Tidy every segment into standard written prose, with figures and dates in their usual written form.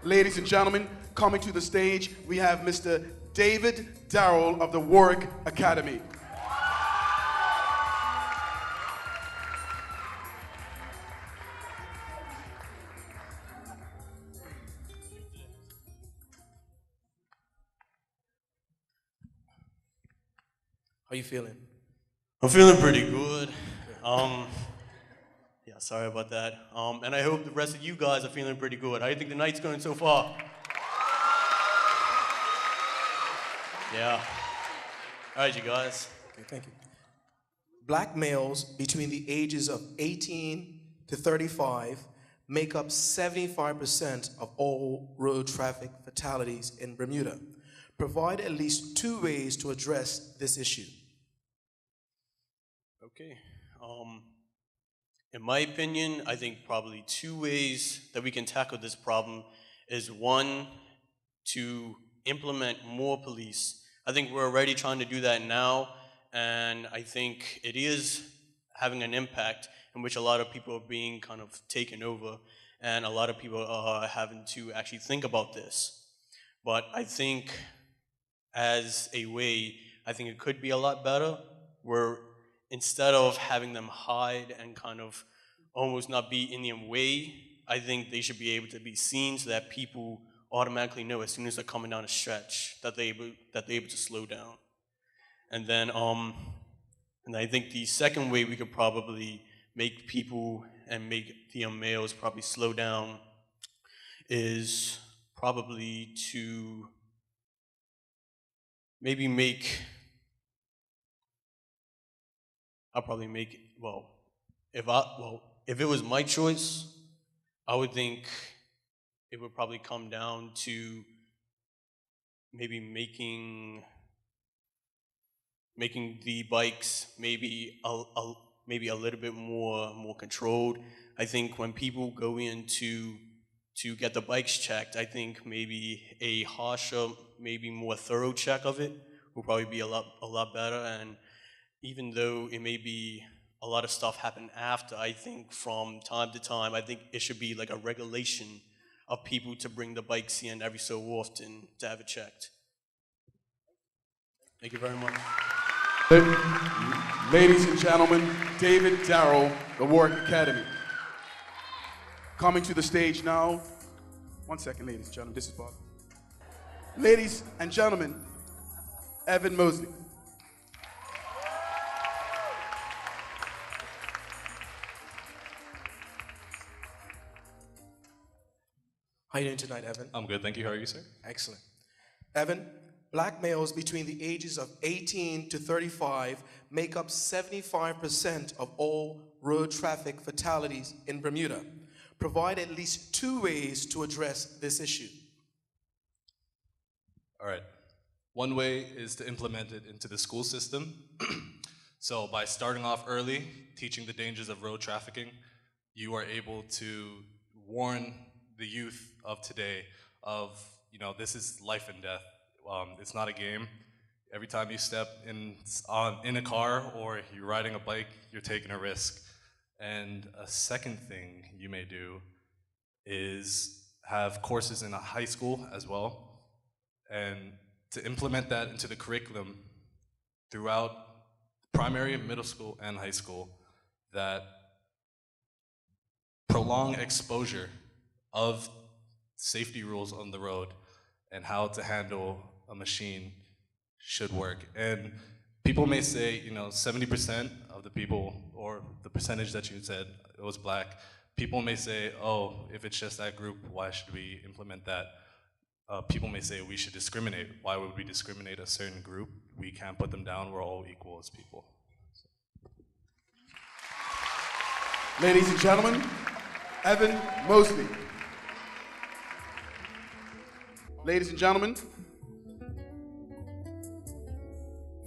Ladies and gentlemen, coming to the stage, we have Mr. David Darrell of the Warwick Academy. How you feeling? I'm feeling pretty good. Yeah, sorry about that. And I hope the rest of you guys are feeling pretty good. How do you think the night's going so far? Yeah. All right, you guys. Okay, thank you. Black males between the ages of 18 to 35 make up 75% of all road traffic fatalities in Bermuda. Provide at least 2 ways to address this issue. Okay. In my opinion, I think probably 2 ways that we can tackle this problem is 1, to implement more police. I think we're already trying to do that now, and I think it is having an impact in which a lot of people are being kind of taken over, and a lot of people are having to actually think about this. But I think as a way, I think it could be a lot better, where instead of having them hide and kind of almost not be in their way, I think they should be able to be seen so that people automatically know as soon as they're coming down a stretch that they're able to slow down. And then I think the second way we could probably make people and make the males probably slow down is probably to maybe make, I'll probably make it, if it was my choice, I would think it would probably come down to maybe making the bikes maybe a little bit more controlled. I think when people go in to get the bikes checked, I think maybe a harsher, maybe more thorough check of it will probably be a lot better. And even though it may be a lot of stuff happen after, I think from time to time, I think it should be like a regulation of people to bring the bikes in every so often to have it checked. Thank you very much. Ladies and gentlemen, David Darrell, the Warwick Academy. Coming to the stage now. 1 second, ladies and gentlemen, this is Bob. Ladies and gentlemen, Evan Mosley. How are you doing tonight, Evan? I'm good, thank you. How are you, sir? Excellent. Evan, black males between the ages of 18 to 35 make up 75% of all road traffic fatalities in Bermuda. Provide at least 2 ways to address this issue. All right. One way is to implement it into the school system. So by starting off early, teaching the dangers of road trafficking, you are able to warn the youth of today of, this is life and death. It's not a game. Every time you step in a car or you're riding a bike, you're taking a risk. And a second thing you may do is have courses in a high school as well, and to implement that into the curriculum throughout primary, middle school, and high school, that prolong exposure of safety rules on the road and how to handle a machine should work. And people may say, 70% of the people, or the percentage that you said, it was black, people may say, oh, if it's just that group, why should we implement that? People may say we should discriminate. Why would we discriminate a certain group? We can't put them down, we're all equal as people. Ladies and gentlemen, Evan Mosley. Ladies and gentlemen,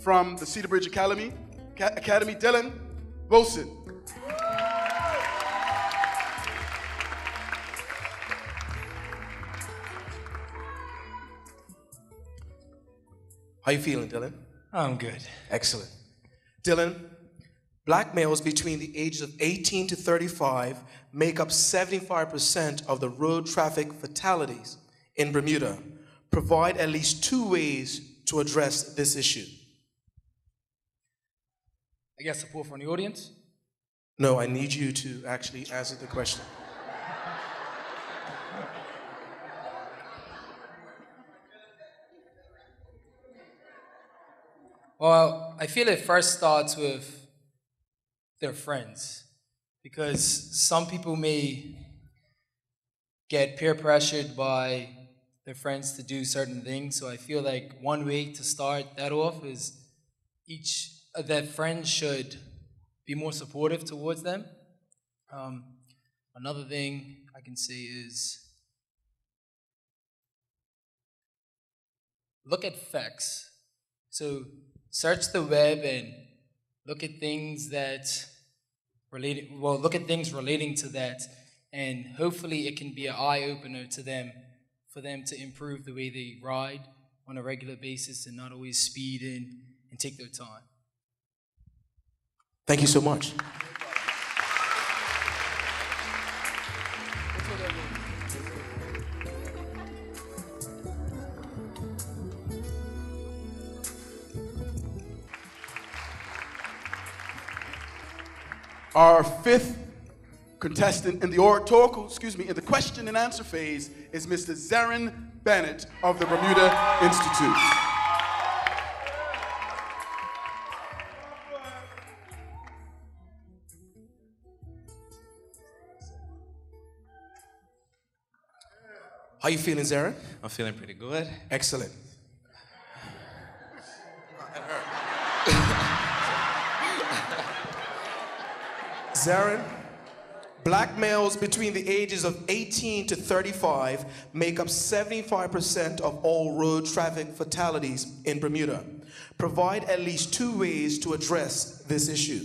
from the Cedar Bridge Academy, Dylan Wilson. How you feeling, Dylan? I'm good. Excellent. Dylan, black males between the ages of 18 to 35 make up 75% of the road traffic fatalities in Bermuda. Provide at least 2 ways to address this issue. I guess support from the audience. No, I need you to actually answer the question. Well, I feel it first starts with their friends, because some people may get peer pressured by their friends to do certain things. So I feel like one way to start that off is each of their friends should be more supportive towards them. Another thing I can say is look at facts. So search the web and look at things relating to that, and hopefully it can be an eye-opener to them, for them to improve the way they ride on a regular basis and not always speed in and take their time. Thank you so much. Our fifth contestant in the in the question and answer phase is Mr. Erin Bennett of the Bermuda Institute. How you feeling, Erin? I'm feeling pretty good. Excellent. Erin, black males between the ages of 18 to 35 make up 75% of all road traffic fatalities in Bermuda. Provide at least 2 ways to address this issue.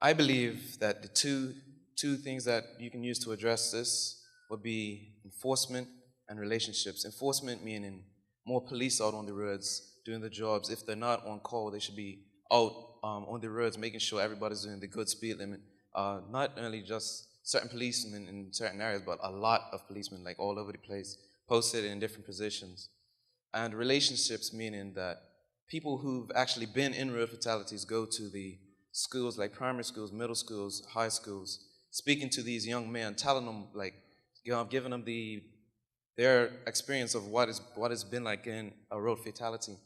I believe that the two things that you can use to address this would be enforcement and relationships. Enforcement meaning more police out on the roads doing the jobs. If they're not on call, they should be out on the roads making sure everybody's doing the good speed limit. Not only just certain policemen in certain areas, but a lot of policemen, like all over the place, posted in different positions. And relationships meaning that people who've actually been in road fatalities go to the schools like primary schools, middle schools, high schools, speaking to these young men, telling them, like, giving them their experience of what it's been like in a road fatality.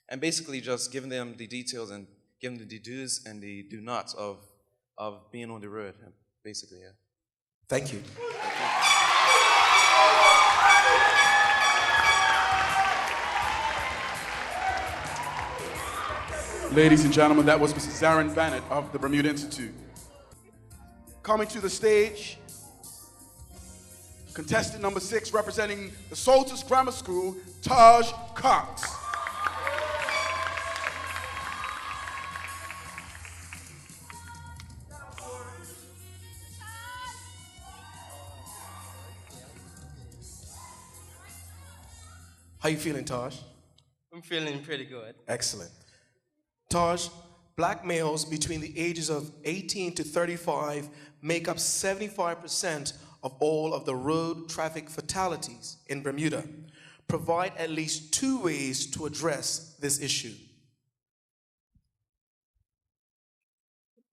And basically just giving them the details and giving them the do's and the do-nots of being on the road, basically, yeah. Thank you. Ladies and gentlemen, that was Mrs. Erin Bennett of the Bermuda Institute. Coming to the stage, contestant number 6, representing the Saltus Grammar School, Taj Cox. How you feeling, Taj? I'm feeling pretty good. Excellent. Taj, black males between the ages of 18 to 35 make up 75% of all of the road traffic fatalities in Bermuda. Provide at least 2 ways to address this issue.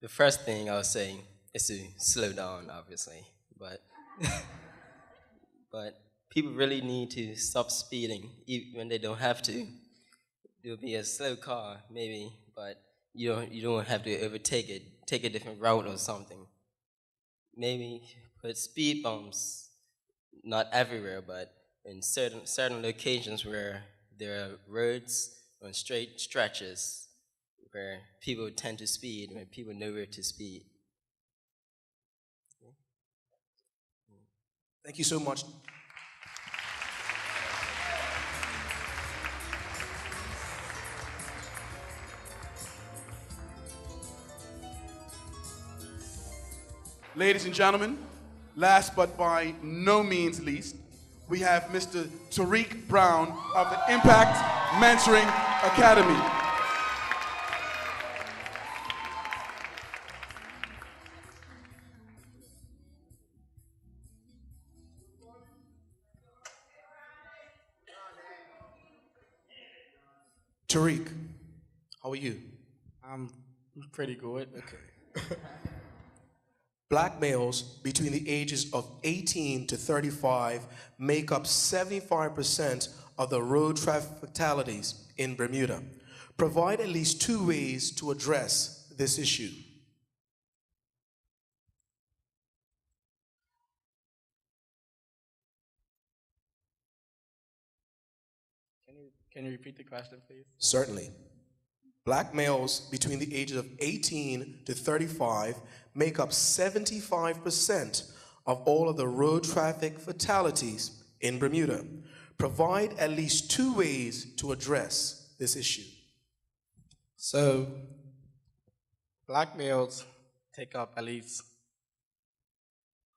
The first thing I was saying is to slow down, obviously, but but people really need to stop speeding even when they don't have to. There'll be a slow car, maybe, but you don't have to overtake it. Take a different route or something. Maybe put speed bumps, not everywhere, but in certain locations where there are roads on straight stretches where people tend to speed, where people know where to speed. Thank you so much. Ladies and gentlemen, last but by no means least, we have Mr. Tariq Brown of the Impact Mentoring Academy. Tariq, how are you? I'm pretty good. Okay. Black males between the ages of 18 to 35 make up 75% of the road traffic fatalities in Bermuda. Provide at least 2 ways to address this issue. Can you repeat the question, please? Certainly. Black males between the ages of 18 to 35 make up 75% of all of the road traffic fatalities in Bermuda. Provide at least 2 ways to address this issue. So, black males take up at least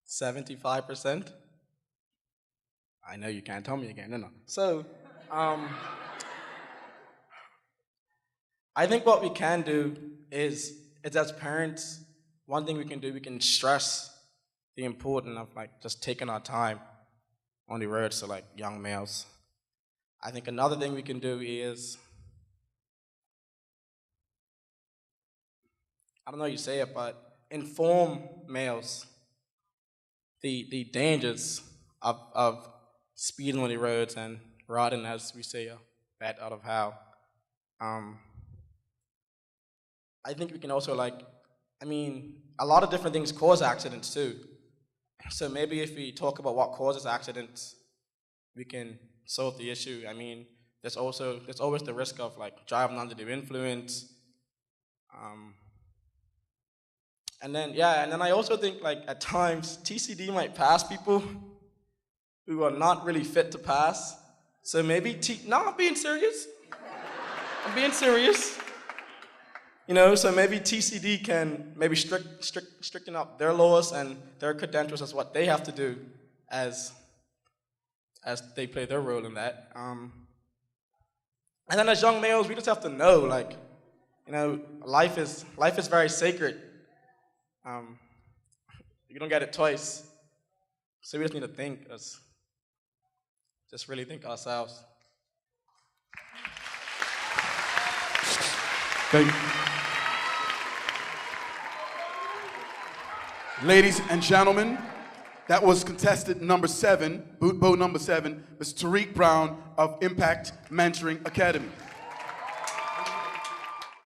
75%. I know you can't tell me again, no. So, I think what we can do is as parents, one thing we can do, we can stress the importance of like just taking our time on the roads to like young males. I think another thing we can do is, I don't know how you say it, but inform males the dangers of speeding on the roads and riding, as we say, a bat out of hell. I think we can also a lot of different things cause accidents too. So maybe if we talk about what causes accidents, we can solve the issue. I mean, there's always the risk of like driving under the influence. And then I also think like at times TCD might pass people who are not really fit to pass. So maybe I'm being serious. I'm being serious. You know, so maybe TCD can maybe stricten up their laws and their credentials as what they have to do as they play their role in that. And then as young males, we just have to know, like, you know, life is very sacred. You don't get it twice. So we just need to think, just really think ourselves. Thank you. Ladies and gentlemen, that was contestant number 7, boot bow number 7, Mr. Tariq Brown of Impact Mentoring Academy.